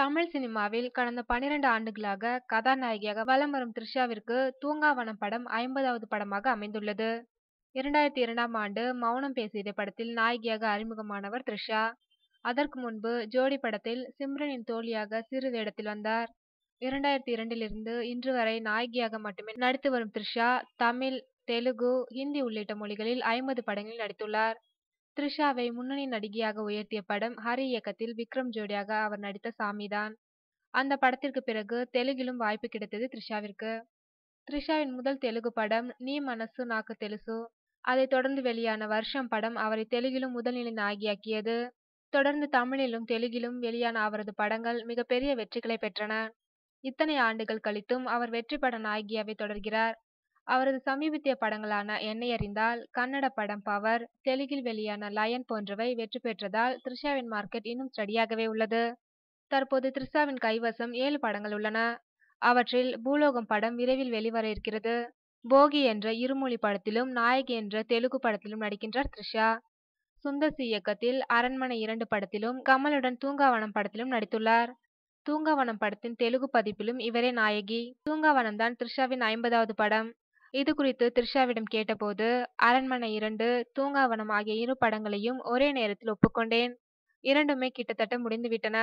தமிழ் சினிமாவில் கடந்த 12 ஆண்டுகளாக கதாநாயகியாக வலம் வரும் த்ரிஷாவிற்கு தூங்காவனம் படம் 50வது படமாக அமைந்துள்ளது. 2002ஆம் ஆண்டு மௌனம் பேசியதே படத்தில் நாயகியாக அறிமுகமானவர் த்ரிஷா. அதற்கு முன்பு ஜோடி படத்தில் சிம்ரனின் தோழியாக சிறு வேடத்தில் வந்தார். 2002இலிருந்து இன்று வரை நாயகியாக மட்டுமே நடித்து வரும் த்ரிஷா தமிழ், தெலுங்கு, ஹிந்தி உள்ளிட்ட மொழிகளில் 50 படங்களில் நடித்துள்ளார். த்ரிஷாவை முன்னணி நடிகையாக உயர்த்திய படம் ஹரி இயக்கத்தில் விக்ரம் ஜோடியாக அவர் நடித்த சாமிதான். அந்த படத்திற்கு பிறகு தெலுங்கிலும் வாய்ப்பு கிடைத்தது த்ரிஷாவிற்கு. த்ரிஷாவின் முதல் தெலுங்கு படம் நீ மனசு நாக்கு தெலுசு. அதைத் தொடர்ந்து வெளியான வருஷம் படம் அவரை தெலுங்கிலும் முதல்நிலை நாயகியாக்கியது. தொடர்ந்து தமிழிலும் தெலுங்கிலும் வெளியான அவரது படங்கள் மிகப்பெரிய வெற்றிகளை பெற்றன. இத்தனை ஆண்டுகள் கழித்தும் அவர் வெற்றி பட நாயகியாவே தொடர்கிறார். அவரது சமீபத்திய படங்களான என்னை அறிந்தால், கன்னட படம் பவர், தெலுங்கில் வெளியான லயன் போன்றவை வெற்றி பெற்றதால் த்ரிஷாவின் மார்க்கெட் இன்னும் ஸ்டடியாகவே உள்ளது. தற்போது த்ரிஷாவின் கைவசம் 7 படங்கள் உள்ளன. அவற்றில் பூலோகம் படம் விரைவில் வெளிவர இருக்கிறது. போகி என்ற இருமொழி படத்திலும் நாயகி என்ற தெலுங்கு படத்திலும் நடிக்கின்றார் த்ரிஷா. சுந்தர் சி இயக்கத்தில் அரண்மனை 2 படத்திலும் கமலுடன் தூங்காவனம் படத்திலும் நடித்துள்ளார். தூங்காவனம் படத்தின் தெலுங்கு பதிப்பிலும் இவரே நாயகி. தூங்காவனம் தான் த்ரிஷாவின் 50வது படம். இது குறித்து த்ரிஷாவிடம் கேட்டபோது, அரண்மனை 2, தூங்காவனம் ஆகிய 2 படங்களையும் ஒரே நேரத்தில் ஒப்புக்கொண்டேன். இரண்டுமே கிட்டத்தட்ட முடிந்துவிட்டன.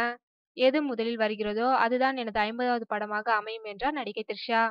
எது முதலில் வருகிறதோ அதுதான் எனது 50வது படமாக அமையும் என்றார் நடிகை த்ரிஷா.